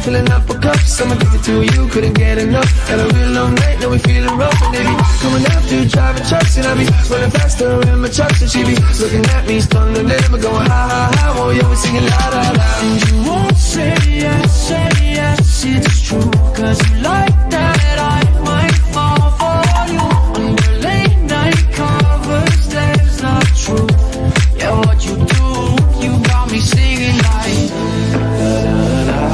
filling up a cup. I'm addicted to you, couldn't get enough. Had a real long night, now we feeling rough. And they be coming after you, driving trucks. And I be running faster in my trucks. And she be looking at me, stunned and then I'm going ha ha ha. Oh yeah, we singing la la la. And you won't say yes, it's true. Cause you like that, I might fall for you. Under late night covers, there's the truth. Yeah, what you do, you got me singing like la la la.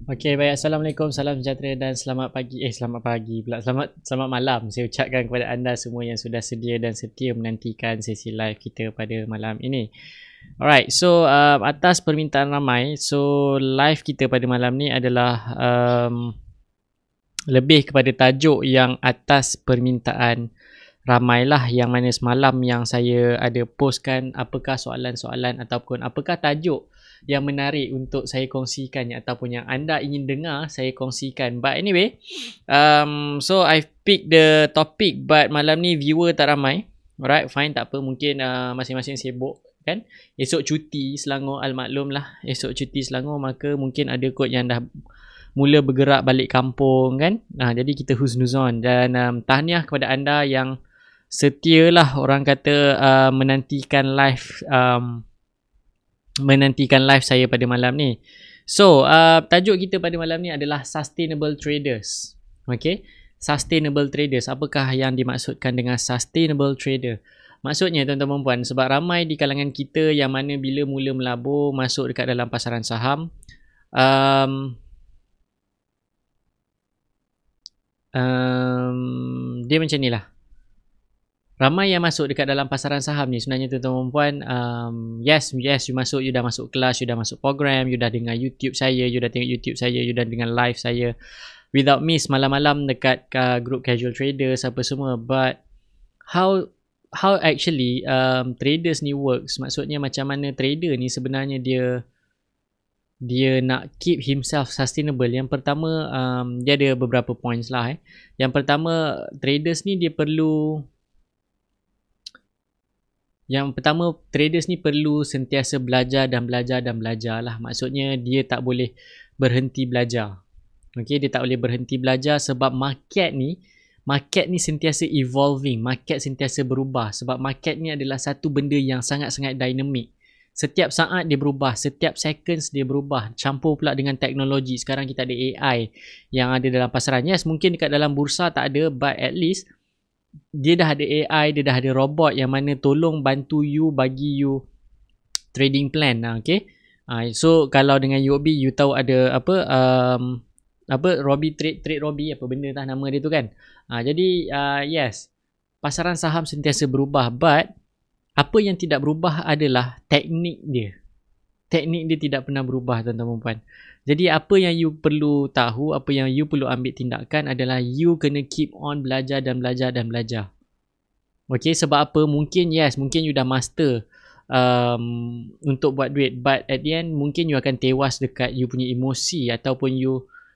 Okey, baik. Assalamualaikum, salam sejahtera dan selamat pagi. Selamat pagi pula. Selamat malam. Saya ucapkan kepada anda semua yang sudah sedia dan setia menantikan sesi live kita pada malam ini. Alright, so atas permintaan ramai, so live kita pada malam ni adalah lebih kepada tajuk yang atas permintaan ramai lah, yang mana semalam yang saya ada postkan apakah soalan-soalan ataupun apakah tajuk yang menarik untuk saya kongsikan ataupun yang anda ingin dengar saya kongsikan. But anyway, so I've picked the topic, but malam ni viewer tak ramai. Alright, fine, tak apa. Mungkin masing-masing sibuk kan. Esok cuti Selangor, al-maklum lah. Esok cuti Selangor, maka mungkin ada kot yang dah mula bergerak balik kampung kan. Jadi kita husnuzon dan tahniah kepada anda yang setia lah, orang kata menantikan live saya pada malam ni. So tajuk kita pada malam ni adalah sustainable traders. Okay, sustainable traders. Apakah yang dimaksudkan dengan sustainable trader? Maksudnya tuan-tuan dan puan, sebab ramai di kalangan kita yang mana bila mula melabur masuk dekat dalam pasaran saham, dia macam ni lah. Ramai yang masuk dekat dalam pasaran saham ni sebenarnya tuan-tuan dan puan, yes, you masuk, you dah masuk kelas, you dah masuk program, you dah dengar YouTube saya, you dah tengok YouTube saya, you dah dengar live saya without miss malam-malam dekat group casual traders apa semua. But how actually traders ni works? Maksudnya macam mana trader ni sebenarnya dia nak keep himself sustainable. Yang pertama, dia ada beberapa points lah. Yang pertama, traders ni perlu sentiasa belajar dan belajar lah. Maksudnya dia tak boleh berhenti belajar. Okay, dia tak boleh berhenti belajar sebab market ni sentiasa evolving, market sentiasa berubah. Sebab market ni adalah satu benda yang sangat-sangat dynamic. Setiap saat dia berubah, setiap seconds dia berubah. Campur pula dengan teknologi. Sekarang kita ada AI yang ada dalam pasaran. Yes, mungkin dekat dalam bursa tak ada, but at least dia dah ada AI, dia dah ada robot yang mana tolong bantu you, bagi you trading plan. Okay, so kalau dengan UOB you tahu ada Robby trade Robby, apa benda dah nama dia tu kan. Jadi yes, pasaran saham sentiasa berubah, but apa yang tidak berubah adalah teknik dia. Teknik dia tidak pernah berubah tuan-tuan dan puan. Jadi apa yang you perlu tahu, apa yang you perlu ambil tindakan adalah you kena keep on belajar dan belajar. Okay, sebab apa? Mungkin you dah master untuk buat duit, but at the end mungkin you akan tewas dekat you punya emosi, ataupun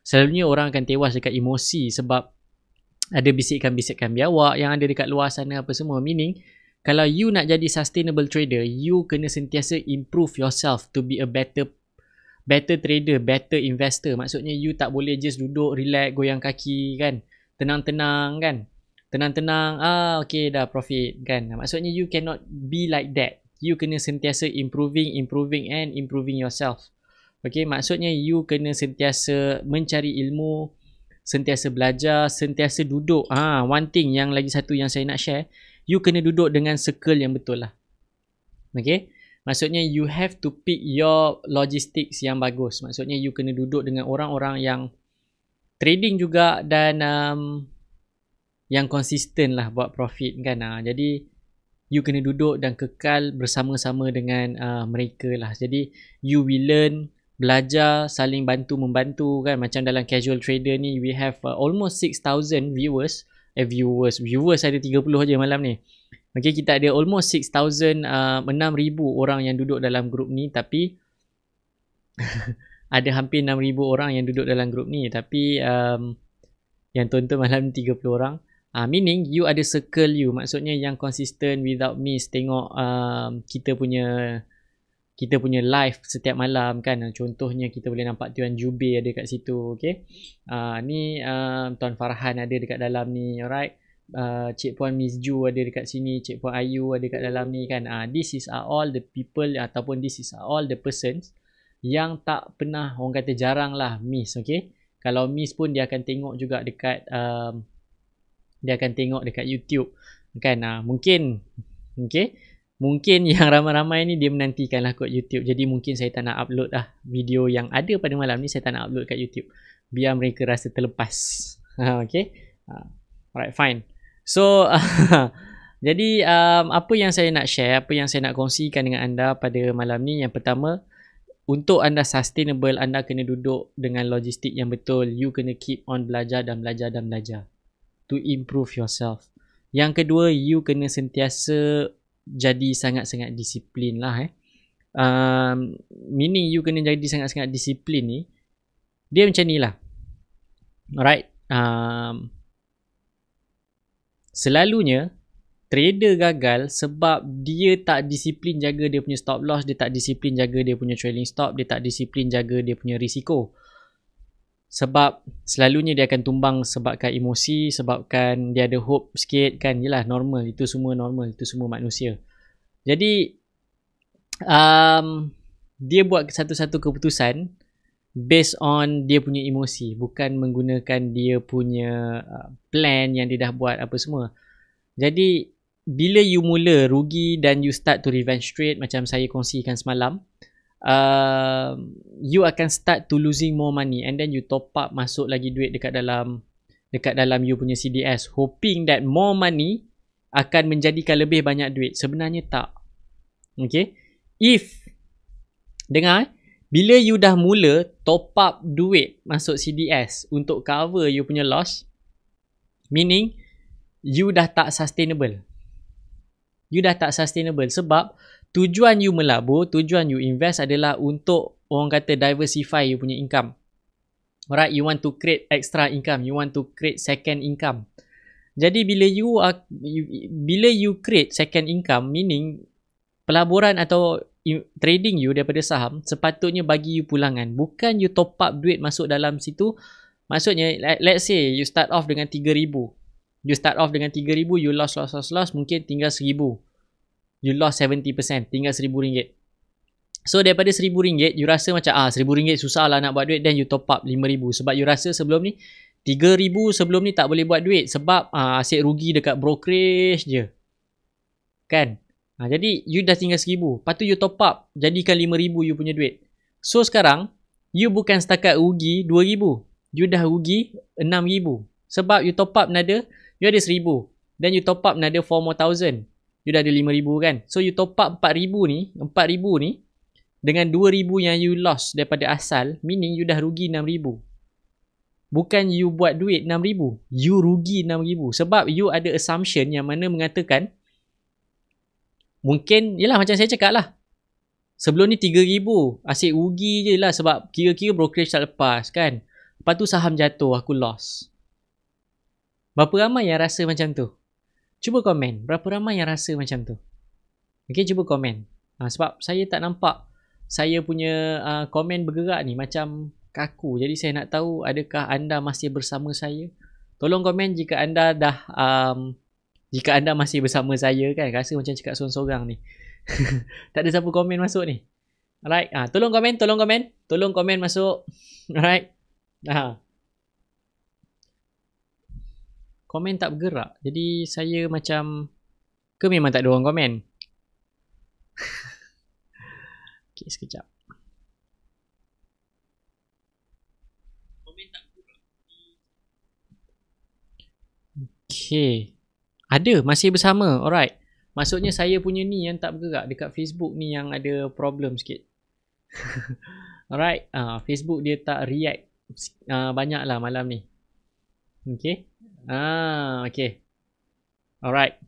selalunya orang akan tewas dekat emosi sebab ada bisikan-bisikan biawak yang ada dekat luar sana apa semua. Meaning, kalau you nak jadi sustainable trader, you kena sentiasa improve yourself to be a better trader, better investor. Maksudnya you tak boleh just duduk, relax, goyang kaki kan. Tenang-tenang kan. Tenang-tenang, okay dah profit kan. Maksudnya you cannot be like that. You kena sentiasa improving yourself. Okay, maksudnya you kena sentiasa mencari ilmu, sentiasa belajar, sentiasa duduk. One thing yang lagi satu yang saya nak share, you kena duduk dengan circle yang betul lah. Okay, maksudnya you have to pick your logistics yang bagus. Maksudnya you kena duduk dengan orang-orang yang trading juga dan yang konsisten lah buat profit kan. Jadi you kena duduk dan kekal bersama-sama dengan mereka lah. Jadi you will learn, belajar, saling bantu-membantu kan. Macam dalam casual trader ni, we have almost 6,000 viewers ada 30 aja malam ni. Okay, kita ada almost 6,000 6,000 orang yang duduk dalam grup ni, tapi ada hampir 6,000 orang yang duduk dalam grup ni, tapi yang tonton malam ni 30 orang. Meaning you ada circle you, maksudnya yang konsisten without miss tengok kita punya live setiap malam kan. Contohnya kita boleh nampak Tuan Jubir ada kat situ. Okay, ni Tuan Farhan ada dekat dalam ni. Alright, Cik Puan Miss Ju ada dekat sini, Cik Puan Ayu ada dekat dalam ni kan. This is all the people, ataupun this is all the persons yang tak pernah, orang kata jarang lah miss. Okay, kalau miss pun dia akan tengok juga dekat YouTube kan. Mungkin okay, mungkin yang ramai-ramai ni dia menantikanlah kot YouTube. Jadi mungkin saya tak nak upload lah video yang ada pada malam ni, saya tak nak upload kat YouTube. Biar mereka rasa terlepas. Okay. Alright, fine. So, jadi apa yang saya nak share, apa yang saya nak kongsikan dengan anda pada malam ni, yang pertama, untuk anda sustainable, anda kena duduk dengan logistik yang betul. You kena keep on belajar dan belajar dan belajar to improve yourself. Yang kedua, you kena sentiasa jadi sangat-sangat disiplin lah. Meaning you kena jadi sangat-sangat disiplin ni, dia macam ni lah. Alright. Selalunya trader gagal sebab dia tak disiplin jaga dia punya stop loss, dia tak disiplin jaga dia punya trailing stop, dia tak disiplin jaga dia punya risiko. Sebab selalunya dia akan tumbang sebabkan emosi, sebabkan dia ada hope sikit kan. Yelah, normal, itu semua normal, itu semua manusia. Jadi dia buat satu-satu keputusan based on dia punya emosi, bukan menggunakan dia punya plan yang dia dah buat apa semua. Jadi bila you mula rugi dan you start to revenge trade macam saya kongsikan semalam, you akan start to losing more money, and then you top up, masuk lagi duit dekat dalam you punya CDS, hoping that more money akan menjadikan lebih banyak duit. Sebenarnya tak. Okay, dengar, bila you dah mula top up duit masuk CDS untuk cover you punya loss, meaning you dah tak sustainable. You dah tak sustainable sebab tujuan you melabur, tujuan you invest adalah untuk, orang kata, diversify you punya income. Alright, you want to create extra income, you want to create second income. Jadi bila you create second income, meaning pelaburan atau trading you daripada saham sepatutnya bagi you pulangan, bukan you top up duit masuk dalam situ. Maksudnya, let's say you start off dengan 3,000. You start off dengan 3,000, you loss, mungkin tinggal 1,000. You lost 70%, tinggal RM1,000. So daripada RM1,000, you rasa macam RM1,000 susah lah nak buat duit, then you top up 5,000. Sebab you rasa sebelum ni 3,000 sebelum ni tak boleh buat duit sebab asyik rugi dekat brokerage je. Kan? Jadi you dah tinggal 1,000. Lepas tu you top up, jadikan 5,000 you punya duit. So sekarang, you bukan setakat rugi 2,000. You dah rugi 6,000. Sebab you top up nada, you ada 1,000. Then you top up another 4,000. You dah ada 5,000 kan. So you top up 4,000 ni dengan 2,000 yang you lost daripada asal, meaning you dah rugi 6,000. Bukan you buat duit 6,000, you rugi 6,000. Sebab you ada assumption yang mana mengatakan, mungkin, yelah macam saya cakap lah, sebelum ni 3,000, asyik rugi je lah sebab kira-kira brokerage tak lepas kan. Lepas tu saham jatuh, aku lost. Berapa ramai yang rasa macam tu? Cuba komen. Berapa ramai yang rasa macam tu? Okay, cuba komen. Sebab saya tak nampak saya punya komen bergerak ni macam kaku. Jadi saya nak tahu, adakah anda masih bersama saya? Tolong komen jika anda dah jika anda masih bersama saya kan. Rasa macam cakap sorang-sorang ni. Tak ada siapa komen masuk ni. Alright. Tolong komen masuk. Alright. Komen tak bergerak. Jadi saya macam, ke memang tak ada orang komen? Okay, sekejap. Komen tak bergerak. Okay. Ada, masih bersama. Alright. Maksudnya saya punya ni yang tak bergerak. Dekat Facebook ni yang ada problem sikit. Alright. Facebook dia tak react banyak lah malam ni. Okay. Okay. Alright.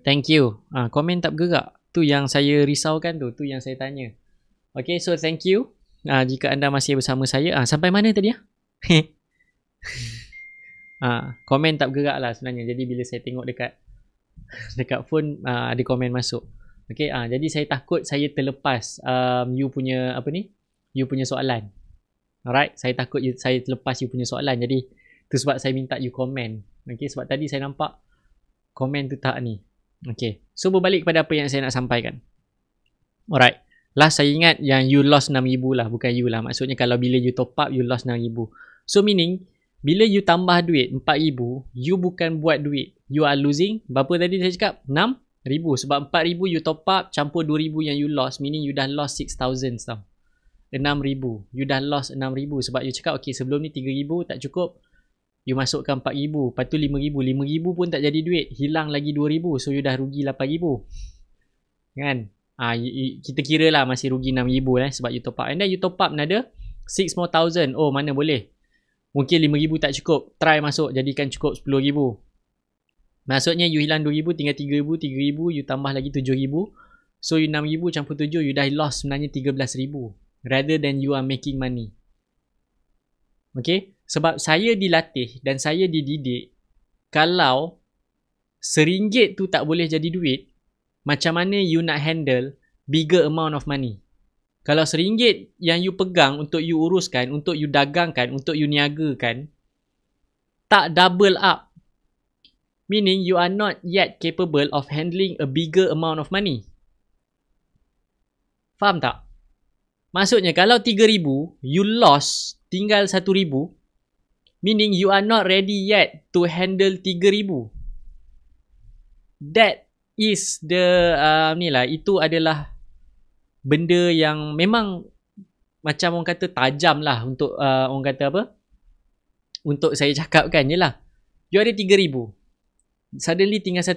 Thank you. Komen tak bergerak. Tu yang saya risaukan tu. Tu yang saya tanya. Okay, so thank you. Jika anda masih bersama saya. Sampai mana tadi? Komen tak bergerak lah sebenarnya. Jadi bila saya tengok dekat phone, ada komen masuk. Okay, jadi saya takut saya terlepas you punya you punya soalan. Alright, saya takut saya terlepas you punya soalan. Jadi tu sebab saya minta you komen. Okay, sebab tadi saya nampak komen tu tak ni. Okay, so berbalik kepada apa yang saya nak sampaikan. Alright, last saya ingat yang you lost 6,000 lah, bukan you lah. Maksudnya kalau bila you top up, you lost 6,000. So meaning, bila you tambah duit 4,000, you bukan buat duit. You are losing, berapa tadi saya cakap? ribu. Sebab 4,000 you top up campur 2,000 yang you lost, meaning you dah lost 6,000 tau. 6,000. You dah lost 6,000 sebab you cakap okay sebelum ni 3,000 tak cukup. You masukkan 4,000, lepas tu 5,000. 5,000 pun tak jadi duit, hilang lagi 2,000. So you dah rugi 8,000. Kan? Kita kira lah masih rugi 6,000 sebab you top up. And then you top up another 6,000 more. Oh mana boleh. Mungkin 5,000 tak cukup. Try masuk jadikan cukup 10,000. Maksudnya you hilang 2,000 tinggal 3,000. 3,000 you tambah lagi 7,000. So you 6,000 campur 7 you dah lost sebenarnya 13,000. Rather than you are making money. Okay. Sebab saya dilatih dan saya dididik. Kalau RM1 tu tak boleh jadi duit, macam mana you nak handle bigger amount of money? Kalau RM1 yang you pegang untuk you uruskan, untuk you dagangkan, untuk you niagakan, tak double up. Meaning you are not yet capable of handling a bigger amount of money. Faham tak? Maksudnya kalau 3,000, you lost tinggal 1,000, meaning you are not ready yet to handle 3,000. That is the, itu adalah benda yang memang macam orang kata tajam lah untuk orang kata apa, untuk saya cakapkan je lah. You ada 3,000, suddenly tinggal 1,000.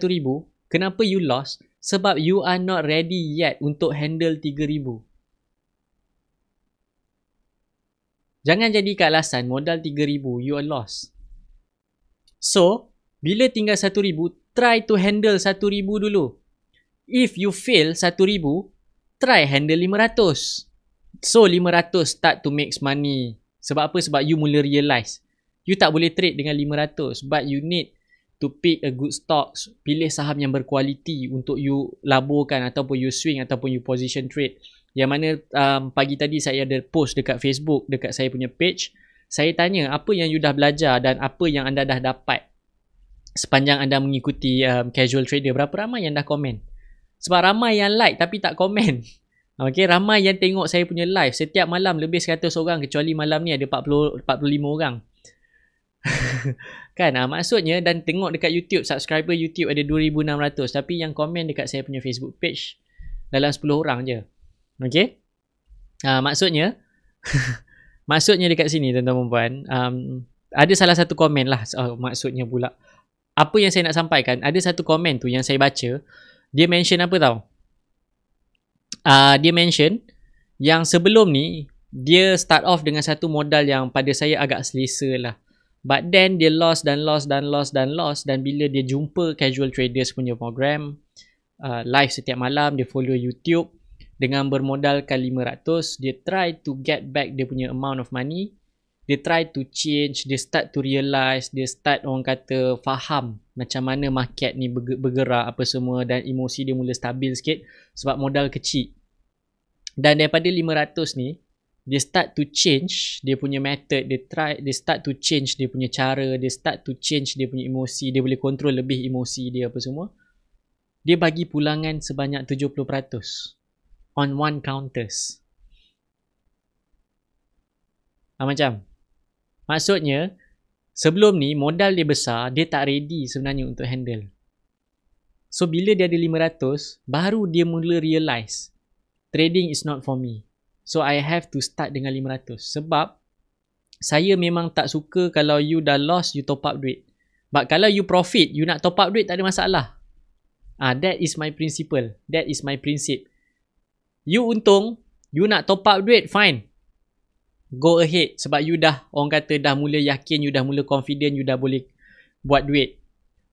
Kenapa you lost? Sebab you are not ready yet untuk handle 3,000. Jangan jadikan alasan modal 3,000 you are lost. So bila tinggal 1,000, try to handle 1,000 dulu. If you fail 1,000, try handle 500. So 500 start to make money. Sebab apa? Sebab you mula realise you tak boleh trade dengan 500, but you need to pick a good stocks. Pilih saham yang berkualiti untuk you laburkan ataupun you swing ataupun you position trade. Yang mana pagi tadi saya ada post dekat Facebook, dekat saya punya page. Saya tanya apa yang you dah belajar dan apa yang anda dah dapat sepanjang anda mengikuti casual trader. Berapa ramai yang dah komen? Sebab ramai yang like tapi tak komen. Okay, ramai yang tengok saya punya live. Setiap malam lebih 100 orang, kecuali malam ni ada 45 orang. Kan, maksudnya, dan tengok dekat YouTube, subscriber YouTube ada 2,600. Tapi yang komen dekat saya punya Facebook page dalam 10 orang je. Okay. Maksudnya maksudnya dekat sini tuan-tuan dan puan, ada salah satu komen lah. Maksudnya pula, apa yang saya nak sampaikan, ada satu komen tu yang saya baca. Dia mention apa tau? Dia mention yang sebelum ni dia start off dengan satu modal yang pada saya agak selesa lah. But then dia lost dan lost. Dan bila dia jumpa Casual Traders punya program, live setiap malam, dia follow YouTube, dengan bermodalkan 500, dia try to get back dia punya amount of money. Dia try to change, dia start to realise, dia start orang kata faham macam mana market ni bergerak apa semua, dan emosi dia mula stabil sikit sebab modal kecil. Dan daripada 500 ni, dia start to change dia punya method, dia start to change dia punya cara, dia start to change dia punya emosi, dia boleh control lebih emosi dia apa semua. Dia bagi pulangan sebanyak 70% on one counters. Macam maksudnya sebelum ni modal dia besar, dia tak ready sebenarnya untuk handle. So bila dia ada 500, baru dia mula realise trading is not for me. So I have to start dengan 500. Sebab saya memang tak suka kalau you dah lost, you top up duit. But kalau you profit, you nak top up duit tak ada masalah. That is my principle. That is my principle. You untung, you nak top up duit, fine. Go ahead. Sebab you dah, orang kata dah mula yakin, you dah mula confident, you dah boleh buat duit.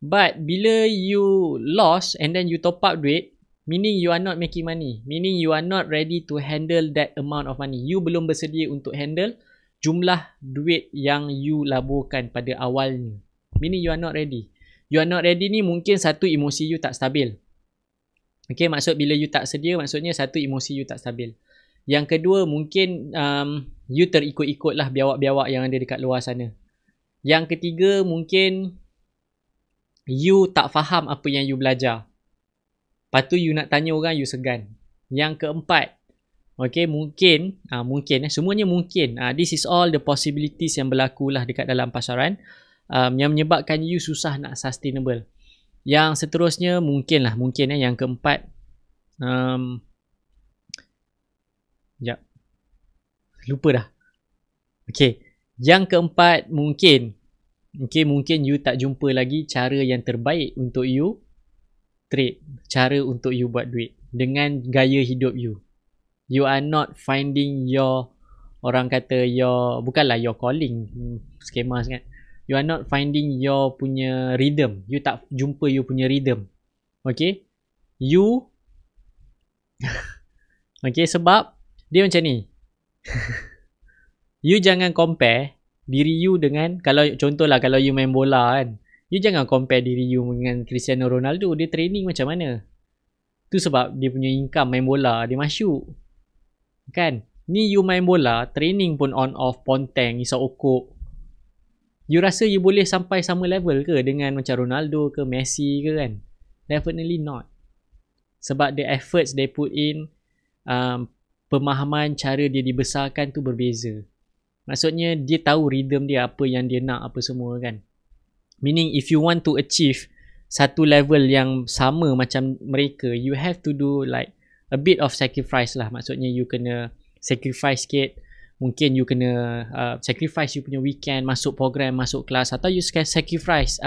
But bila you lost and then you top up duit, meaning you are not making money. Meaning you are not ready to handle that amount of money. You belum bersedia untuk handle jumlah duit yang you laburkan pada awalnya. Meaning you are not ready. You are not ready ni mungkin satu, emosi you tak stabil. Okay, maksud bila you tak sedia, maksudnya satu, emosi you tak stabil. Yang kedua, mungkin you terikut-ikut lah biawak-biawak yang ada dekat luar sana. Yang ketiga, mungkin you tak faham apa yang you belajar. Lepas tu you nak tanya orang, you segan. Yang keempat, okay, mungkin, semuanya mungkin. This is all the possibilities yang berlaku lah dekat dalam pasaran, yang menyebabkan you susah nak sustainable. Yang seterusnya mungkin yang keempat. Sekejap. Lupa dah. Okay. Yang keempat mungkin you tak jumpa lagi cara yang terbaik untuk you trade. Cara untuk you buat duit. Dengan gaya hidup you. You are not finding your, orang kata bukanlah your calling. Skema sangat. You are not finding your punya rhythm. You tak jumpa you punya rhythm. Okay. You okay, sebab dia macam ni. You jangan compare diri you dengan, kalau contohlah kalau you main bola kan, you jangan compare diri you dengan Cristiano Ronaldo. Dia training macam mana? Tu sebab dia punya income main bola, dia masyuk. Kan? Ni you main bola, training pun on off, ponteng, isap okok. You rasa you boleh sampai sama level ke dengan macam Ronaldo ke Messi ke kan? Definitely not. Sebab the efforts they put in, pemahaman cara dia dibesarkan tu berbeza. Maksudnya dia tahu rhythm dia, apa yang dia nak, apa semua kan. Meaning if you want to achieve satu level yang sama macam mereka, you have to do like a bit of sacrifice lah. Maksudnya you kena sacrifice sikit. Mungkin you kena sacrifice you punya weekend, masuk program, masuk kelas. Atau you sacrifice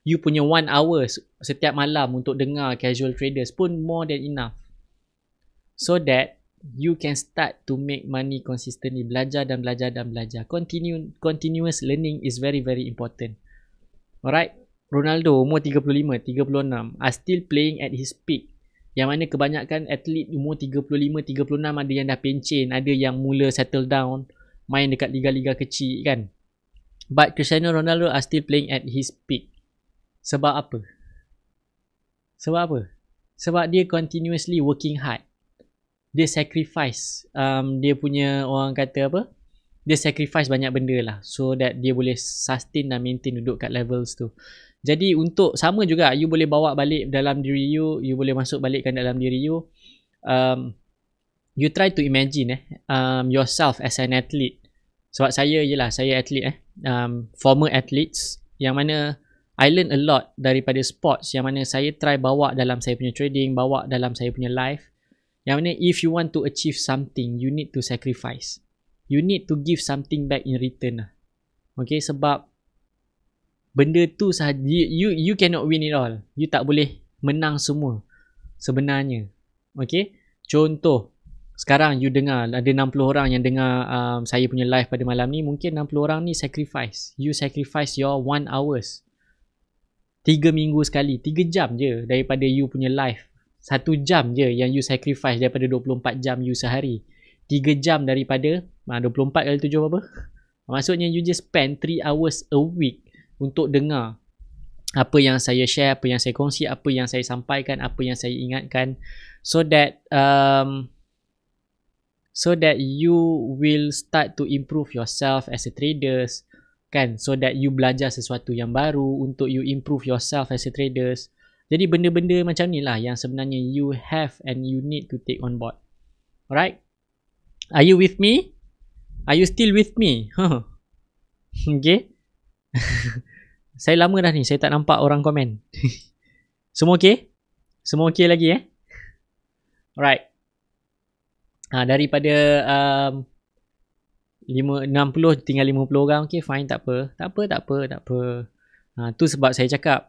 you punya 1 hour setiap malam untuk dengar casual traders pun more than enough. So that you can start to make money consistently. Belajar dan belajar dan belajar. Continuous learning is very very important. Alright. Ronaldo umur 35, 36 are still playing at his peak. Yang mana kebanyakan atlet umur 35, 36 ada yang dah pencen, ada yang mula settle down, main dekat liga-liga kecil kan. But Cristiano Ronaldo are still playing at his peak. Sebab apa? Sebab dia continuously working hard. Dia sacrifice dia punya, orang kata apa, dia sacrifice banyak benda lah so that dia boleh sustain dan maintain duduk kat levels tu. Jadi untuk sama juga, you boleh bawa balik dalam diri you, you boleh masuk balikkan dalam diri you. You try to imagine yourself as an athlete. Sebab saya athlete former athletes, yang mana I learn a lot daripada sports, yang mana saya try bawa dalam saya punya trading, bawa dalam saya punya life. Yang mana if you want to achieve something, you need to sacrifice. You need to give something back in return lah. Okay, sebab benda tu sahaja, you cannot win it all. You tak boleh menang semua sebenarnya. Okay, contoh sekarang you dengar ada 60 orang yang dengar saya punya live pada malam ni. Mungkin 60 orang ni sacrifice. You sacrifice your 1 hours 3 minggu sekali, 3 jam je daripada you punya live. 1 jam je yang you sacrifice daripada 24 jam you sehari. 3 jam daripada 24 kali 7 apa? Maksudnya you just spend 3 hours a week untuk dengar apa yang saya share, apa yang saya kongsi, apa yang saya sampaikan, apa yang saya ingatkan, so that you will start to improve yourself as a traders kan, so that you belajar sesuatu yang baru untuk you improve yourself as a traders. Jadi benda-benda macam ni lah yang sebenarnya you have and you need to take on board. Alright? Are you with me? Are you still with me? Okay. Saya lama dah ni, saya tak nampak orang komen. Semua okay? Semua okay lagi Alright. Daripada 60 tinggal 50 orang, okay fine, tak apa. Tu sebab saya cakap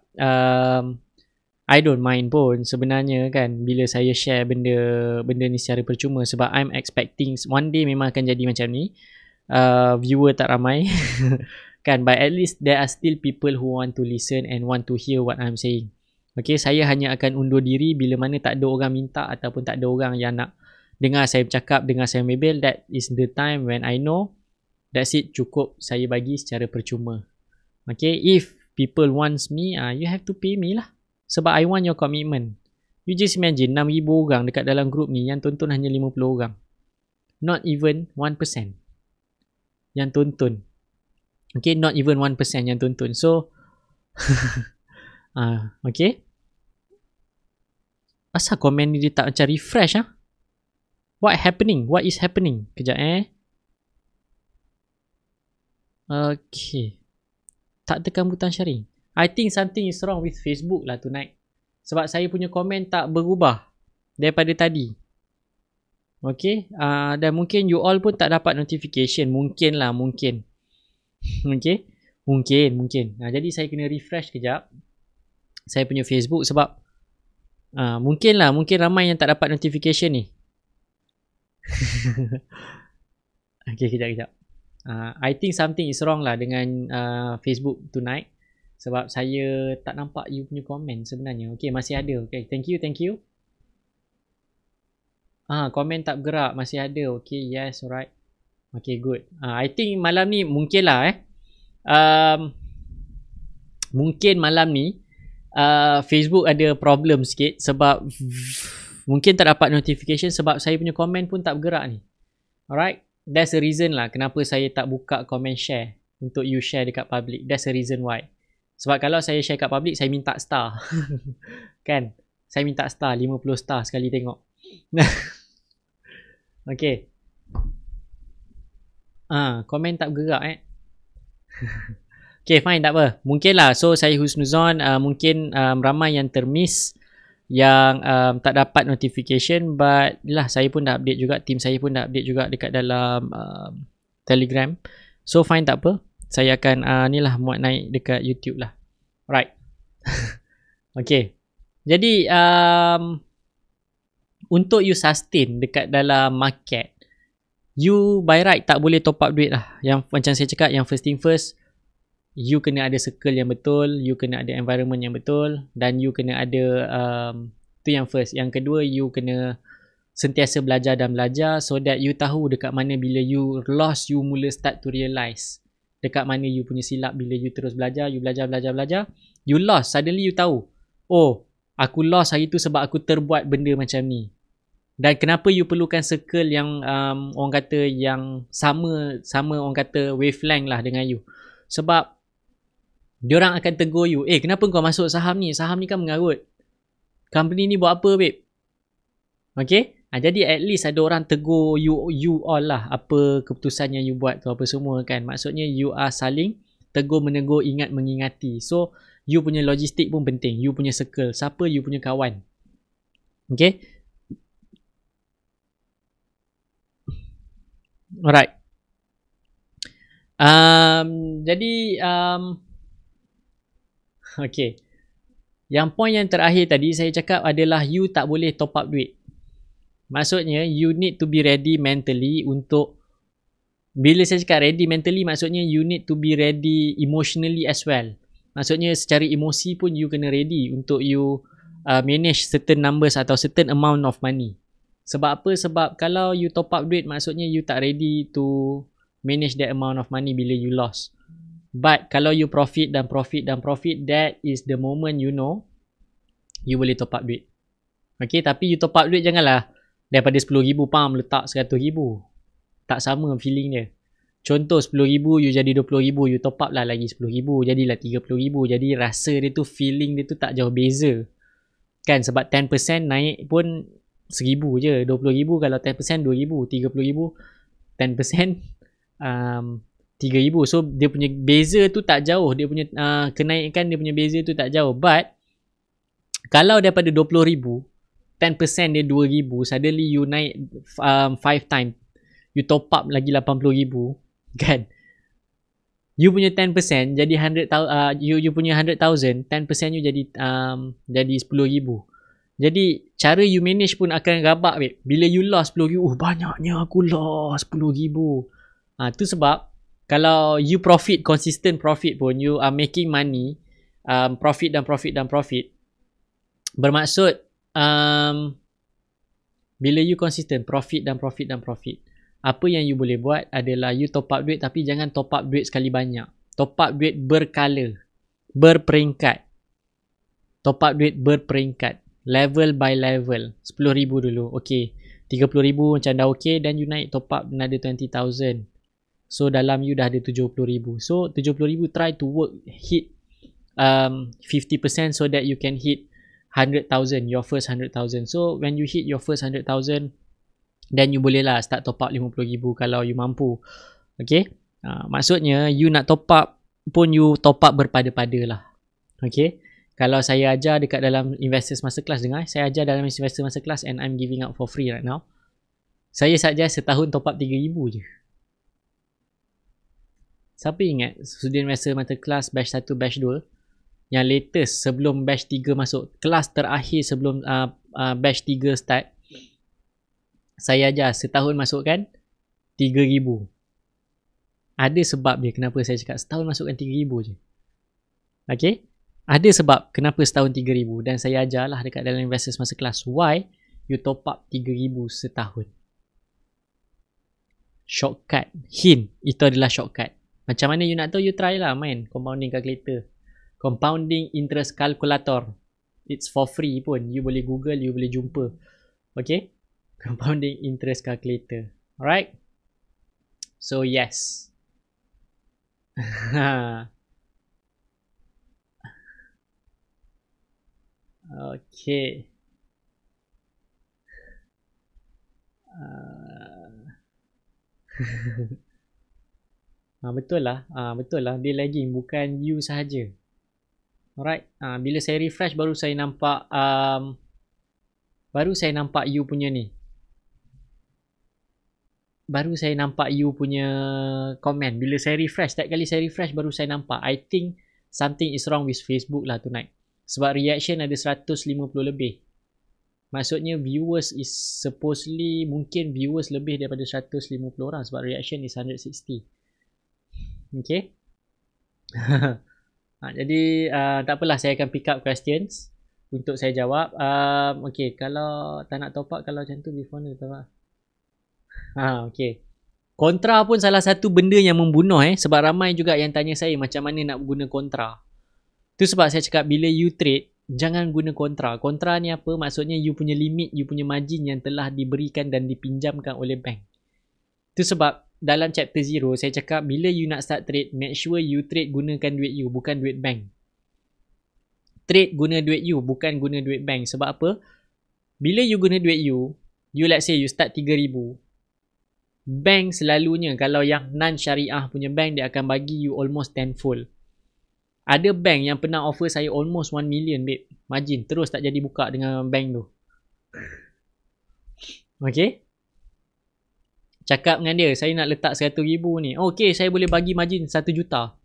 I don't mind pun sebenarnya kan bila saya share benda ni secara percuma, sebab I'm expecting one day memang akan jadi macam ni. Viewer tak ramai kan, but at least there are still people who want to listen and want to hear what I'm saying. Okay, saya hanya akan undur diri bila mana tak ada orang minta ataupun tak ada orang yang nak dengar saya bercakap, dengar saya mebel. That is the time when I know that's it, cukup saya bagi secara percuma. Okay, if people wants me, you have to pay me lah. Sebab I want your commitment. You just imagine 6,000 orang dekat dalam group ni yang tonton hanya 50 orang. Not even 1% yang tonton. Okay, not even 1% yang tonton. So, okay. Asal komen ni dia tak macam refresh What happening? What is happening? Kejap Okay. Tak tekan butang sharing. I think something is wrong with Facebook lah tonight. Sebab saya punya komen tak berubah daripada tadi. Okay. Dan mungkin you all pun tak dapat notification. Mungkin lah, mungkin. Okay. Mungkin. Jadi saya kena refresh kejap saya punya Facebook sebab mungkin ramai yang tak dapat notification ni. Okay, kejap. I think something is wrong lah dengan Facebook tonight. Sebab saya tak nampak you punya komen sebenarnya. Okay, masih ada. Okay, thank you. Komen tak bergerak, masih ada. Okay, yes, alright. Okay, good. I think malam ni mungkin lah mungkin malam ni Facebook ada problem sikit sebab mungkin tak dapat notification sebab saya punya komen pun tak bergerak ni. Alright, that's the reason lah kenapa saya tak buka komen share untuk you share dekat public. That's the reason why. Sebab kalau saya share kat public, saya minta star. Kan? Saya minta star, 50 star sekali tengok. Okay. Komen tak bergerak Okay, fine, tak apa. Mungkin lah. So, saya husnuzon. Mungkin ramai yang termiss, yang tak dapat notification. But, lah, saya pun dah update juga. Team saya pun dah update juga dekat dalam Telegram. So, fine, tak apa. Saya akan ni lah muat naik dekat YouTube lah. Right. Okay. Jadi, untuk you sustain dekat dalam market, you by right tak boleh top up duit lah. Yang macam saya cakap, yang first thing first, you kena ada circle yang betul, you kena ada environment yang betul, dan you kena ada tu yang first. Yang kedua, you kena sentiasa belajar dan belajar so that you tahu dekat mana bila you lost, you mula start to realise dekat mana you punya silap. Bila you terus belajar, you belajar, you lost, suddenly you tahu, oh, aku lost hari tu sebab aku terbuat benda macam ni. Dan kenapa you perlukan circle yang orang kata yang sama orang kata wavelength lah dengan you. Sebab diorang akan tegur you, kenapa kau masuk saham ni? Saham ni kan mengarut. Company ni buat apa, babe? Okay? Jadi at least ada orang tegur you all lah. Apa keputusan yang you buat tu, apa semua kan. Maksudnya you are saling tegur menegur, ingat mengingati. So, you punya logistik pun penting. You punya circle. Siapa you punya kawan. Okay? Alright. Jadi okay. Yang point yang terakhir tadi saya cakap adalah you tak boleh top up duit. Maksudnya you need to be ready mentally untuk, bila saya cakap ready mentally, maksudnya you need to be ready emotionally as well. Maksudnya secara emosi pun you kena ready untuk you manage certain numbers atau certain amount of money. Sebab apa? Sebab kalau you top up duit, maksudnya you tak ready to manage that amount of money bila you lost. But kalau you profit, that is the moment you know you boleh top up duit. Okay, tapi you top up duit janganlah daripada RM10,000 letak RM100,000. Tak sama feeling dia. Contoh RM10,000 you jadi RM20,000, you top up lah lagi RM10,000, jadilah RM30,000. Jadi rasa dia tu, feeling dia tu tak jauh beza. Kan, sebab 10% naik pun RM1,000 je. RM20,000 kalau 10% RM2,000, RM30,000 10% RM3,000. So dia punya beza tu tak jauh. Dia punya kenaikan dia punya beza tu tak jauh. But kalau daripada RM20,000 10% dia RM2,000, suddenly you naik 5 times, you top up lagi RM80,000 kan. You punya 10% jadi 100,000, you punya 100,000, 10% you jadi RM10,000. Jadi cara you manage pun akan rabak, babe. Bila you lost RM10,000, banyaknya aku lost RM10,000. Tu sebab kalau you profit, consistent profit pun, you are making money, profit, bermaksud bila you consistent profit, apa yang you boleh buat adalah you top up duit, tapi jangan top up duit sekali banyak. Top up duit berkala, berperingkat. Top up duit berperingkat, level by level. RM10,000 dulu, okay. RM30,000 macam dah okay, then you naik top up another RM20,000. So dalam you dah ada RM70,000. So RM70,000 try to work, hit 50% so that you can hit 100,000, your first 100,000. So when you hit your first 100,000, then you boleh lah start top up RM50,000 kalau you mampu. Okay, maksudnya you nak top up pun you top up berpada-pada lah. Okay. Kalau saya ajar dekat dalam Investors Masterclass, dengar, saya ajar dalam Investors Masterclass and I'm giving out for free right now. Saya saja setahun top up 3,000 je. Siapa ingat Student Investor Masterclass batch 1, batch 2 yang latest sebelum batch 3 masuk, kelas terakhir sebelum batch 3 start, saya ajar setahun masuk kan 3,000. Ada sebab dia kenapa saya cakap setahun masukkan 3,000 je. Okay. Ada sebab kenapa setahun 3,000 dan saya ajarlah dekat dalam Investors Masterclass why you top up 3,000 setahun. Shortcut. Hint. Itu adalah shortcut. Macam mana you nak tahu, you try lah main compounding calculator. Compounding interest calculator. It's for free pun. You boleh google, you boleh jumpa. Okay. Compounding interest calculator. Alright. So yes. Okay. Betul lah. Betul lah. Dia lagging. Bukan you sahaja. Alright. Bila saya refresh baru saya nampak you punya ni. Baru saya nampak you punya komen. Bila saya refresh, setiap kali saya refresh baru saya nampak. I think something is wrong with Facebook lah tonight. Sebab reaction ada 150 lebih. Maksudnya viewers is supposedly, mungkin viewers lebih daripada 150 orang. Sebab reaction is 160. Okay. Jadi tak apalah, saya akan pick up questions untuk saya jawab. Okay, kalau tak nak top up, kalau macam tu before ni top up. Okay. Kontra pun salah satu benda yang membunuh sebab ramai juga yang tanya saya macam mana nak guna kontra. Tu sebab saya cakap bila you trade, jangan guna kontra. Kontra ni apa? Maksudnya you punya limit, you punya margin yang telah diberikan dan dipinjamkan oleh bank. Tu sebab dalam chapter 0 saya cakap bila you nak start trade, make sure you trade gunakan duit you, bukan duit bank. Trade guna duit you, bukan guna duit bank. Sebab apa? Bila you guna duit you let's say you start 3,000. Bank selalunya, kalau yang non-syariah punya bank, dia akan bagi you almost tenfold. Ada bank yang pernah offer saya almost 1 million babe margin, terus tak jadi buka dengan bank tu. Okay. Cakap dengan dia, saya nak letak 100,000 ni. Okay, saya boleh bagi margin 1 juta.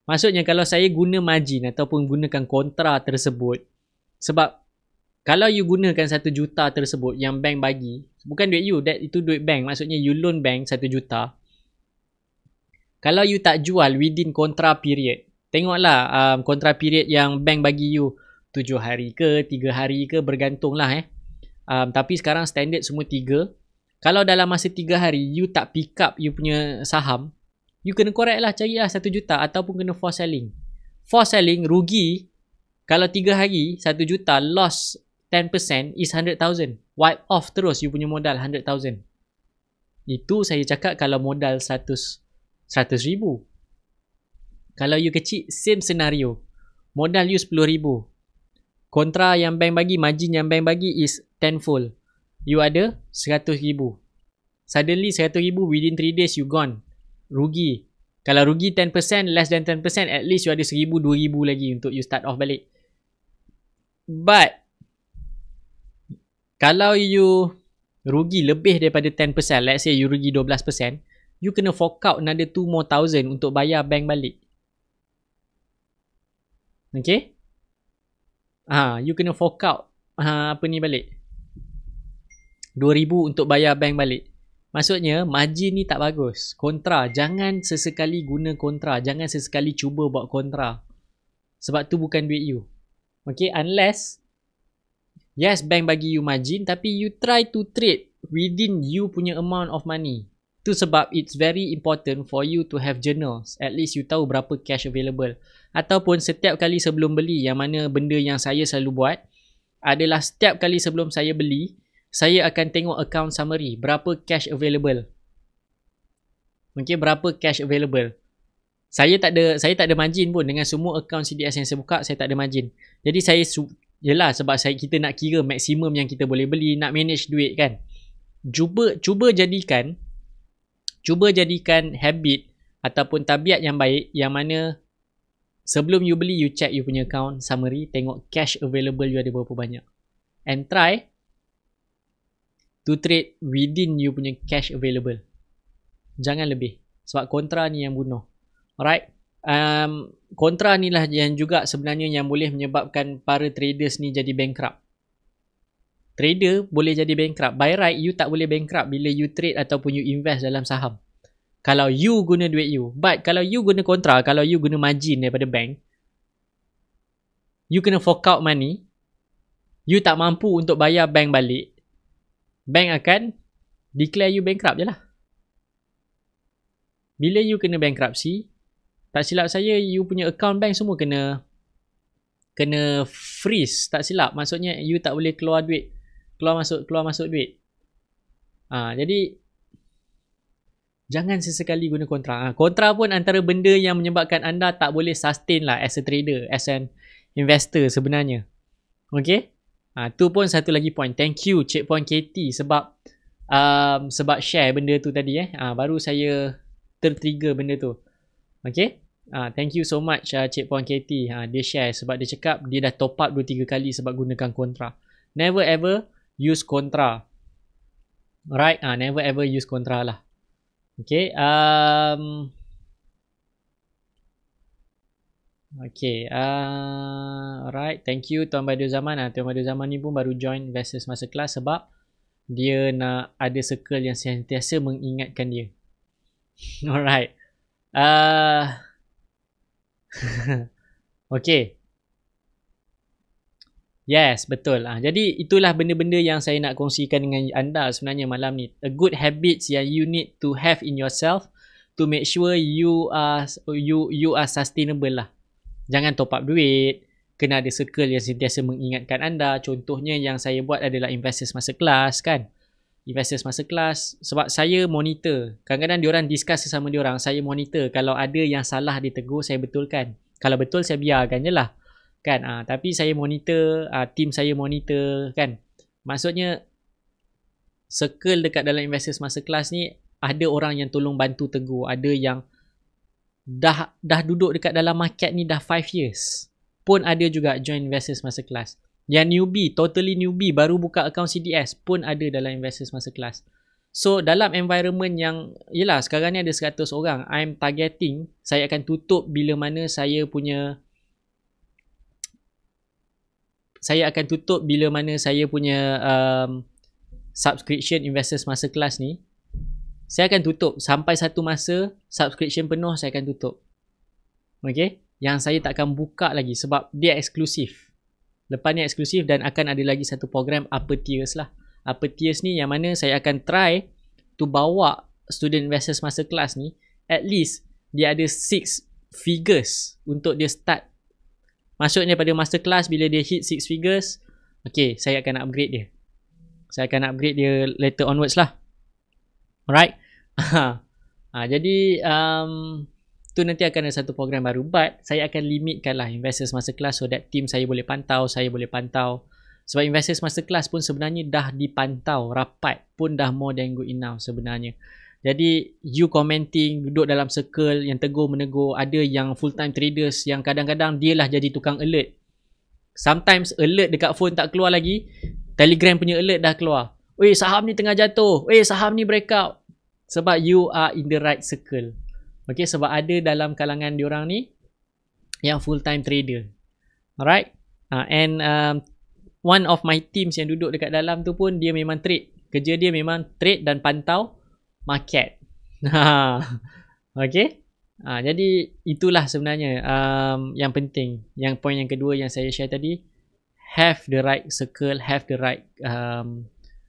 Maksudnya kalau saya guna margin ataupun gunakan kontra tersebut, sebab kalau you gunakan 1 juta tersebut yang bank bagi, bukan duit you, itu duit bank. Maksudnya you loan bank 1 juta. Kalau you tak jual within kontra period, tengoklah kontra period yang bank bagi you 7 hari ke, 3 hari ke, bergantung lah tapi sekarang standard semua 3. Kalau dalam masa 3 hari you tak pick up you punya saham, you kena correct lah, carilah 1 juta ataupun kena force selling. Force selling rugi. Kalau 3 hari 1 juta loss 10% is 100,000. Wipe off terus you punya modal 100,000. Itu saya cakap kalau modal 100,000. Kalau you kecil, same scenario. Modal you 10,000. Kontra yang bank bagi, margin yang bank bagi is tenfold. You ada 100,000. Suddenly 100,000 within 3 days you gone. Rugi. Kalau rugi 10%, less than 10%, at least you ada 1,000, 2,000 lagi untuk you start off balik. But kalau you rugi lebih daripada 10%, let's say you rugi 12%, you kena fork out another 2 more thousand untuk bayar bank balik. Okay? You kena fork out balik 2,000 untuk bayar bank balik. Maksudnya margin ni tak bagus. Kontra, jangan sesekali guna kontra. Jangan sesekali cuba buat kontra. Sebab tu bukan duit you. Okay, unless yes, bank bagi you margin, tapi you try to trade within you punya amount of money. Tu sebab it's very important for you to have journals. At least you tahu berapa cash available. Ataupun setiap kali sebelum beli, yang mana benda yang saya selalu buat adalah setiap kali sebelum saya beli, saya akan tengok account summary. Berapa cash available. Okay, berapa cash available. Saya tak ada margin pun. Dengan semua account CDS yang saya buka, saya tak ada margin. Jadi saya, yelah sebab kita nak kira maksimum yang kita boleh beli, nak manage duit kan. Cuba jadikan habit ataupun tabiat yang baik, yang mana Sebelum you beli, you check you punya account summary, tengok cash available you ada berapa banyak. And try to trade within you punya cash available. Jangan lebih. Sebab kontra ni yang bunuh. Alright. Kontra ni lah yang juga sebenarnya yang boleh menyebabkan para traders ni jadi bankrupt. Trader boleh jadi bankrupt. By right, you tak boleh bankrupt bila you trade ataupun you invest dalam saham. Kalau you guna duit you. But kalau you guna kontra, kalau you guna margin daripada bank, you kena fork out money, you tak mampu untuk bayar bank balik, bank akan declare you bankrupt je lah. Bila you kena bankruptcy, tak silap saya, you punya account bank semua kena freeze. Tak silap. Maksudnya you tak boleh keluar duit. Keluar masuk duit. Jadi jangan sesekali guna kontra. Kontra pun antara benda yang menyebabkan anda tak boleh sustain lah as a trader, as an investor sebenarnya. Okay? Tu pun satu lagi point. Thank you Checkpoint KT sebab share benda tu tadi. Baru saya tertrigger benda tu. Okay? Thank you so much Checkpoint KT. Dia share sebab dia cakap dia dah top up 2-3 kali sebab gunakan kontra. Never ever use kontra. Alright? Never ever use kontra lah. Okay. Okay. Alright. Thank you Tuan Badu Zaman. Tuan Badu Zaman ni pun baru join Investors Masterclass sebab dia nak ada circle yang sentiasa mengingatkan dia. Alright. Okay. Yes, betul. Jadi itulah benda-benda yang saya nak kongsikan dengan anda sebenarnya malam ni. A good habits yang you need to have in yourself to make sure you are sustainable lah. Jangan top up duit. Kena ada circle yang sentiasa mengingatkan anda. Contohnya yang saya buat adalah Investors Masterclass kan. Investors Masterclass sebab saya monitor. Kadang-kadang diorang discuss sesama diorang. Saya monitor. Kalau ada yang salah ditegur, saya betulkan. Kalau betul, saya biarkan je lah. Kan, tapi saya monitor, team saya monitor kan. Maksudnya circle dekat dalam Investors Masterclass ni ada orang yang tolong bantu tegur, ada yang dah duduk dekat dalam market ni dah 5 years. Pun ada juga join Investors Masterclass. Yang newbie, totally newbie, baru buka account CDS pun ada dalam Investors Masterclass. So dalam environment yang yelah sekarang ni ada 100 orang, I'm targeting saya akan tutup bila mana saya punya subscription Investors Masterclass ni. Saya akan tutup sampai satu masa subscription penuh, saya akan tutup. Okay, yang saya tak akan buka lagi sebab dia eksklusif. Lepas ni eksklusif dan akan ada lagi satu program upper tiers lah. Upper tiers ni yang mana saya akan try to bawa student Investors Masterclass ni at least dia ada 6 figures untuk dia start. Maksudnya pada masterclass bila dia hit 6 figures, okay, saya akan upgrade dia. Saya akan upgrade dia later onwards lah. Alright. Jadi tu nanti akan ada satu program baru, but saya akan limitkan lah Investors Masterclass so that team saya boleh pantau, saya boleh pantau. Sebab Investors Masterclass pun sebenarnya dah dipantau rapat pun dah more than good enough sebenarnya. Jadi you commenting, duduk dalam circle yang tegur menegur, ada yang full time traders yang kadang-kadang dia lah jadi tukang alert. Sometimes alert dekat phone tak keluar lagi, Telegram punya alert dah keluar. Weh, saham ni tengah jatuh. Weh, saham ni breakout. Sebab you are in the right circle. Okay, sebab ada dalam kalangan diorang ni yang full time trader. Alright. And one of my teams yang duduk dekat dalam tu pun dia memang trade. Kerja dia memang trade dan pantau market. Okay. Jadi itulah sebenarnya yang penting. Yang point yang kedua yang saya share tadi, have the right circle, have the right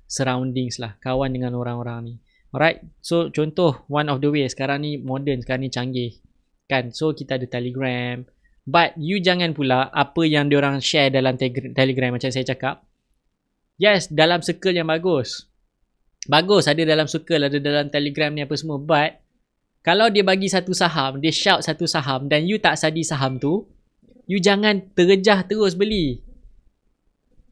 surroundings lah, kawan dengan orang-orang ni. Alright. So contoh one of the way sekarang ni modern, sekarang ni canggih kan. So kita ada Telegram. But you jangan pula apa yang diorang share dalam Telegram macam saya cakap. Yes, dalam circle yang bagus. Bagus ada dalam circle, ada dalam Telegram ni apa semua. But kalau dia bagi satu saham, dia shout satu saham dan you tak sadi saham tu, you jangan terjah terus beli.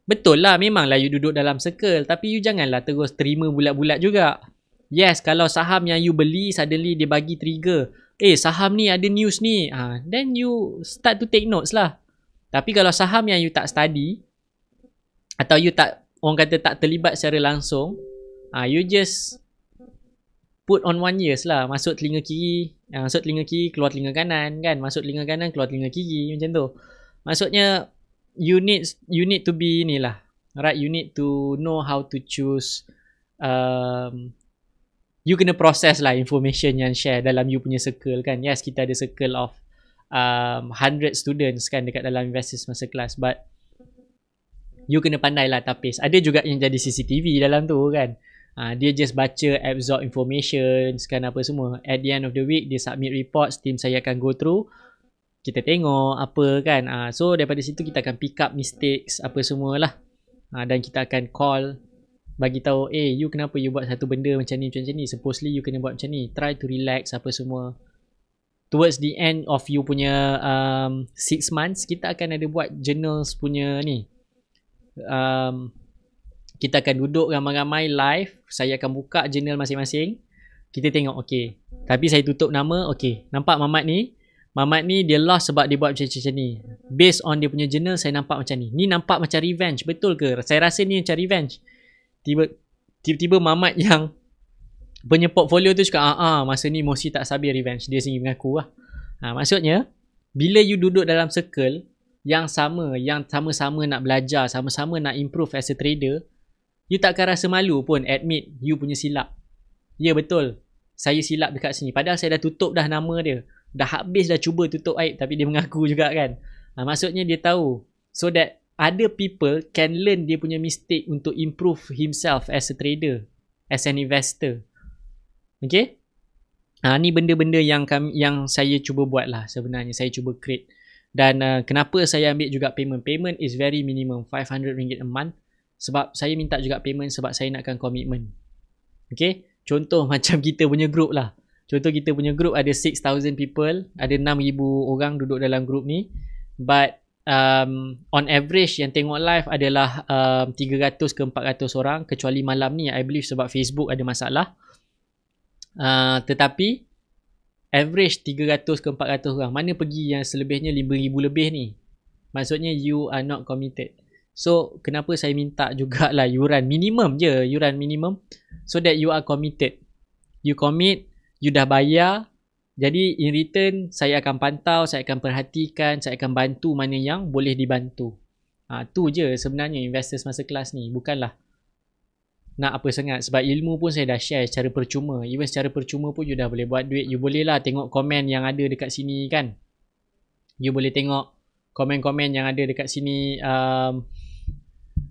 Betul lah, memanglah you duduk dalam circle, tapi you janganlah terus terima bulat-bulat juga. Yes, kalau saham yang you beli suddenly dia bagi trigger saham ni ada news ni, then you start to take notes lah. Tapi kalau saham yang you tak study, atau you tak, orang kata tak terlibat secara langsung, you just put on one ears lah. Masuk telinga kiri, keluar telinga kanan kan. Masuk telinga kanan, keluar telinga kiri, macam tu. Maksudnya you need to be ni lah, right? You need to know how to choose. You kena process lah information yang share dalam you punya circle kan. Yes, kita ada circle of 100 students kan dekat dalam Investors Masterclass, but you kena pandai lah tapis. Ada juga yang jadi CCTV dalam tu kan. Dia just baca, absorb information kan, apa semua. At the end of the week, dia submit reports, team saya akan go through, kita tengok apa kan. So daripada situ kita akan pick up mistakes apa semualah. Dan kita akan call, bagi tahu, you kenapa you buat satu benda macam ni, supposedly you kena buat macam ni, try to relax apa semua. Towards the end of you punya 6 months, kita akan ada buat journals punya ni. Kita akan duduk ramai-ramai live, saya akan buka journal masing-masing, kita tengok, okay, tapi saya tutup nama, okay, nampak Mamat ni dia lost sebab dia buat macam ni. Based on dia punya journal, saya nampak macam ni nampak macam revenge, betul ke? Saya rasa ni macam revenge. Tiba-tiba Mamat yang punya portfolio tu cakap, masa ni Mosi tak sabar revenge. Dia sendiri mengaku lah. Maksudnya, bila you duduk dalam circle yang sama-sama nak belajar, sama-sama nak improve as a trader, you tak akan rasa malu pun admit you punya silap. Ya betul, saya silap dekat sini. Padahal saya dah tutup dah nama dia. Dah habis dah cuba tutup aib, tapi dia mengaku juga kan. Maksudnya dia tahu. So that other people can learn dia punya mistake untuk improve himself as a trader, as an investor. Okay? Ni benda-benda yang saya cuba buat lah sebenarnya. Saya cuba create. Dan kenapa saya ambil juga payment? Payment is very minimum, RM500 a month. Sebab saya minta juga payment sebab saya nakkan komitmen. Okay? Contoh macam kita punya group lah. Contoh kita punya group ada 6,000 people. Ada 6,000 orang duduk dalam group ni. But on average yang tengok live adalah 300 ke 400 orang, kecuali malam ni I believe sebab Facebook ada masalah. Tetapi average 300 ke 400 orang. Mana pergi yang selebihnya 5,000 lebih ni? Maksudnya you are not committed. So kenapa saya minta jugalah yuran minimum je, yuran minimum, so that you are committed. You commit, you dah bayar. Jadi in return saya akan pantau, saya akan perhatikan, saya akan bantu mana yang boleh dibantu. Tu je sebenarnya Investors Masterclass ni. Bukanlah nak apa sangat, sebab ilmu pun saya dah share secara percuma. Even secara percuma pun you dah boleh buat duit. You boleh lah tengok komen yang ada dekat sini kan. You boleh tengok komen-komen yang ada dekat sini.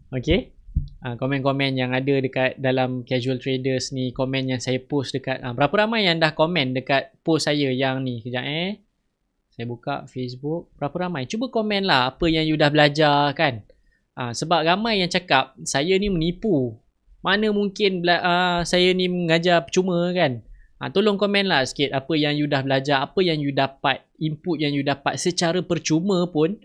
Okay, komen-komen yang ada dekat dalam Casual Traders ni, komen yang saya post dekat, berapa ramai yang dah komen dekat post saya yang ni. Kejap saya buka Facebook. Berapa ramai? Cuba komen lah apa yang you dah belajar kan. Sebab ramai yang cakap saya ni menipu. Mana mungkin saya ni mengajar percuma kan. Tolong komen lah sikit apa yang you dah belajar, apa yang you dapat, input yang you dapat secara percuma pun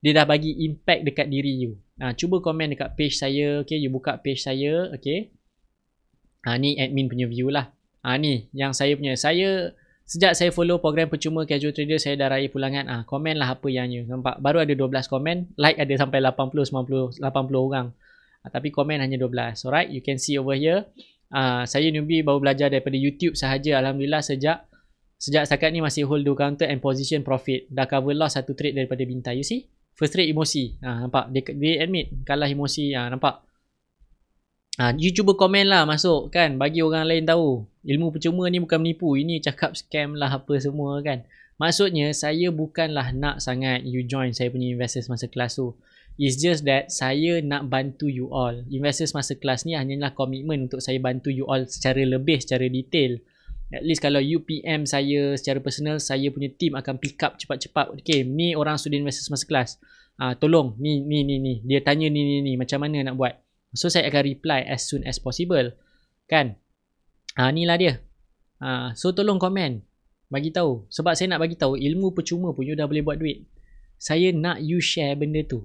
dia dah bagi impact dekat diri you. Cuba komen dekat page saya. Okay, you buka page saya. Okay, ni admin punya view lah. Ni yang saya punya. Sejak saya follow program percuma Casual Trader, saya dah raih pulangan. Komen lah apa yang you nampak. Baru ada 12 komen. Like ada sampai 80, 90, 80 orang. Tapi komen hanya 12. Alright, you can see over here. Saya newbie, baru belajar daripada YouTube sahaja. Alhamdulillah sejak setakat ni masih hold 2 counter and position profit. Dah cover loss 1 trade daripada Bintai. You see? First trade emosi. Nampak? Dia admit kalah emosi. Nampak? You cuba komen lah masuk kan. Bagi orang lain tahu. Ilmu percuma ni bukan menipu. Ini cakap scam lah apa semua kan. Maksudnya saya bukanlah nak sangat you join saya punya Investors Masterclass tu. It's just that saya nak bantu you all. Investors Masterclass ni hanyalah komitmen untuk saya bantu you all secara lebih, secara detail. At least kalau you PM saya secara personal, saya punya team akan pick up cepat-cepat. Okay, ni orang student Investors Masterclass. Tolong, ni. Dia tanya ni. Macam mana nak buat? So, saya akan reply as soon as possible. Kan? Inilah dia. So, tolong komen. Bagi tahu. Sebab saya nak bagi tahu, ilmu percuma pun you dah boleh buat duit. Saya nak you share benda tu.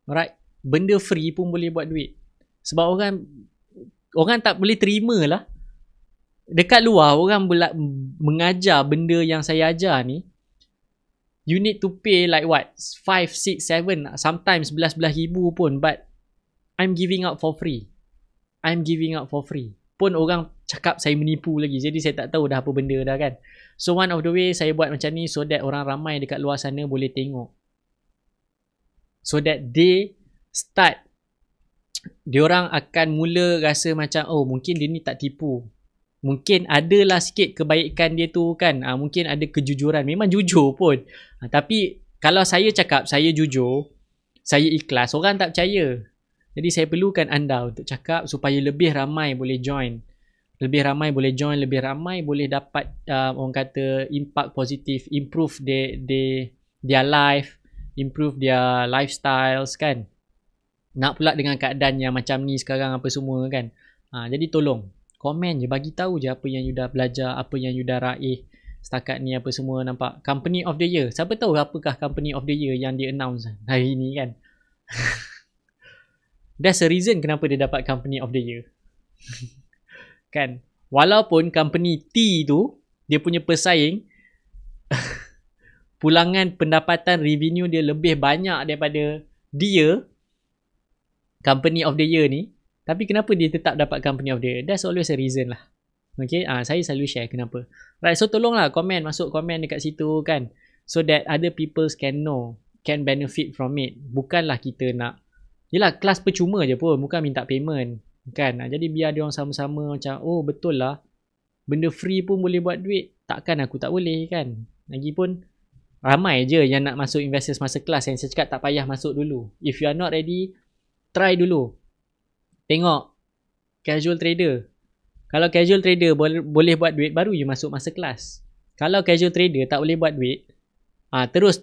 Alright? Benda free pun boleh buat duit. Sebab orang tak boleh terima lah. Dekat luar orang mengajar benda yang saya ajar ni, you need to pay like what, 5, 6, 7, sometimes 11 ribu pun, but I'm giving out for free. Pun orang cakap saya menipu lagi. Jadi saya tak tahu dah apa benda dah kan. So one of the way saya buat macam ni so that orang ramai dekat luar sana boleh tengok. So that they start, diorang akan mula rasa macam, oh mungkin dia ni tak tipu. Mungkin adalah sikit kebaikan dia tu kan. Mungkin ada kejujuran. Memang jujur pun. Tapi kalau saya cakap saya jujur, saya ikhlas, orang tak percaya. Jadi saya perlukan anda untuk cakap supaya lebih ramai boleh join. Lebih ramai boleh dapat orang kata impact positif, improve their life, improve their lifestyles kan. Nak pula dengan keadaan yang macam ni sekarang apa semua kan. Jadi tolong komen je, bagi tahu je apa yang you dah belajar, apa yang you dah raih setakat ni apa semua. Nampak Company of the Year, siapa tahu apakah Company of the Year yang dia announce hari ni kan. That's a reason kenapa dia dapat Company of the Year. Kan, walaupun company T tu dia punya pesaing pulangan pendapatan revenue dia lebih banyak daripada dia, Company of the Year ni, tapi kenapa dia tetap dapat Company of the Year? That's always a reason lah. Okay, saya selalu share kenapa. Right, so tolonglah masuk komen dekat situ kan, so that other people can know, can benefit from it. Bukanlah kita nak, yelah kelas percuma je pun, bukan minta payment kan. Jadi biar dia orang sama-sama macam, oh betul lah, benda free pun boleh buat duit, takkan aku tak boleh kan. Lagipun ramai je yang nak masuk Investors Masterclass yang saya cakap tak payah masuk dulu. If you are not ready, try dulu. Tengok casual trader. Kalau casual trader boleh buat duit, baru you masuk masterclass. Kalau casual trader tak boleh buat duit, terus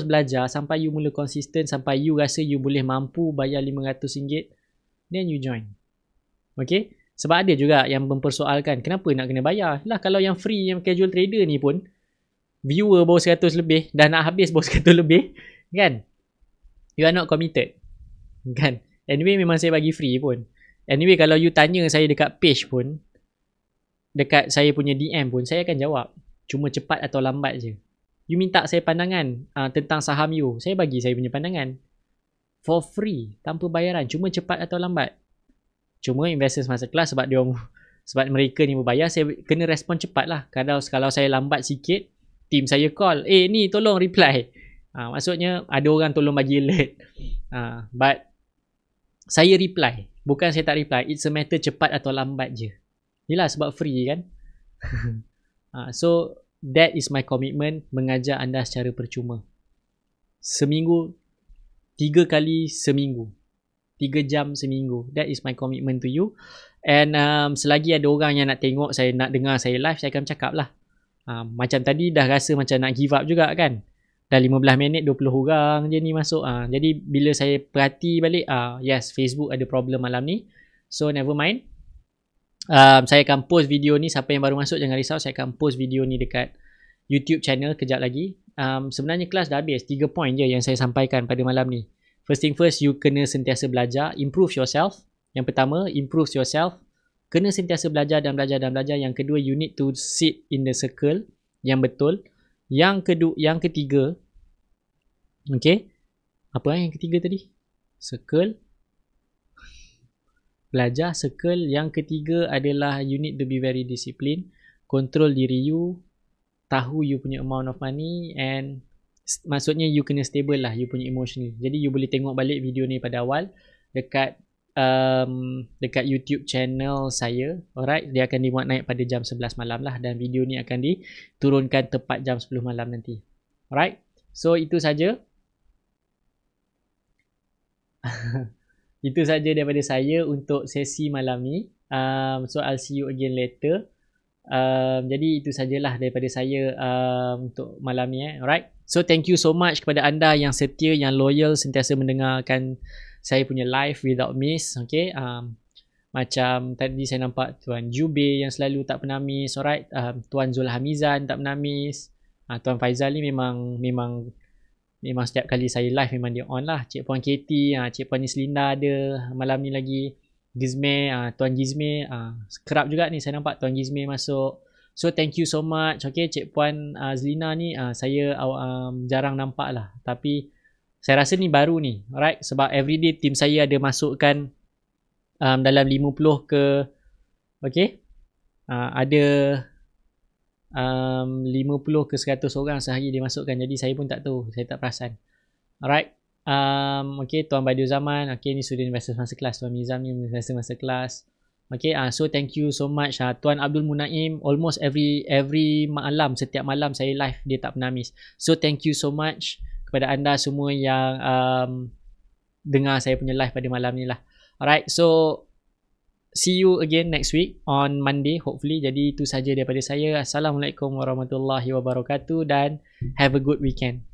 belajar sampai you mula konsisten, sampai you rasa you boleh mampu bayar RM500, then you join. Okay? Sebab ada juga yang mempersoalkan, kenapa nak kena bayar? Lah kalau yang free, yang casual trader ni pun viewer baru 100 lebih, dah nak habis baru 100 lebih kan. You are not committed kan. Anyway memang saya bagi free pun. Anyway kalau you tanya saya dekat page pun, dekat saya punya DM pun, saya akan jawab. Cuma cepat atau lambat je. You minta saya pandangan tentang saham you, saya bagi saya punya pandangan for free, tanpa bayaran. Cuma cepat atau lambat. Cuma Investors Masterclass sebab mereka ni berbayar, saya kena respon cepat lah. Kalau saya lambat sikit, team saya call, ni tolong reply. Maksudnya ada orang tolong bagi alert. But saya reply. Bukan saya tak reply. It's a matter cepat atau lambat je. Yelah sebab free kan. So that is my commitment, mengajar anda secara percuma. Seminggu 3 kali seminggu, 3 jam seminggu. That is my commitment to you. And selagi ada orang yang nak tengok saya, nak dengar saya live, saya akan cakap lah. Macam tadi dah rasa macam nak give up juga kan. Dah 15 minit 20 orang je ni masuk. Jadi bila saya perhati balik, yes, Facebook ada problem malam ni. So never mind. Saya akan post video ni. Siapa yang baru masuk jangan risau, saya akan post video ni dekat YouTube channel kejap lagi. Sebenarnya kelas dah habis. 3 point je yang saya sampaikan pada malam ni. First thing first, you kena sentiasa belajar, improve yourself. Yang pertama, improve yourself. Kena sentiasa belajar dan belajar dan belajar. Yang kedua, you need to sit in the circle yang betul. Yang ketiga, okay, apa yang ketiga tadi? Circle, belajar, circle. Yang ketiga adalah you need to be very disciplined, control diri you, tahu you punya amount of money, and maksudnya you kena stable lah you punya emotional. Jadi you boleh tengok balik video ni pada awal dekat YouTube channel saya. Alright, dia akan dimuat naik pada jam 11 malam lah, dan video ni akan diturunkan tepat jam 10 malam nanti. Alright, so itu saja. Itu saja daripada saya untuk sesi malam ni. So I'll see you again later. Jadi itu sajalah daripada saya untuk malam ni. Alright, so thank you so much kepada anda yang setia, yang loyal, sentiasa mendengarkan saya punya live without miss. Okay, macam tadi saya nampak Tuan Jube yang selalu tak pernah miss. Alright, Tuan Zul Hamizan tak pernah miss. Tuan Faizal ni memang setiap kali saya live memang dia on lah. Cik Puan Katie, Cik Puan Nislinda ada malam ni lagi. Gizme, Tuan Gizme, kerap juga ni saya nampak Tuan Gizme masuk. So thank you so much. Okay, Cik Puan Zlina ni saya jarang nampak lah. Tapi saya rasa ni baru ni. Alright, sebab everyday team saya ada masukkan dalam 50 ke, okay, ada 50 ke 100 orang sehari dia masukkan. Jadi saya pun tak tahu, saya tak perasan. Alright. Okay, Tuan Badiu Zaman. Okay, ni student investor masa kelas. Tuan Mizam ni investor masa kelas. Okay, so thank you so much. Tuan Abdul Munaim, almost every malam, setiap malam saya live, dia tak pernah miss. So thank you so much kepada anda semua yang dengar saya punya live pada malam ni lah. Alright, so see you again next week on Monday hopefully. Jadi itu saja daripada saya. Assalamualaikum warahmatullahi wabarakatuh dan have a good weekend.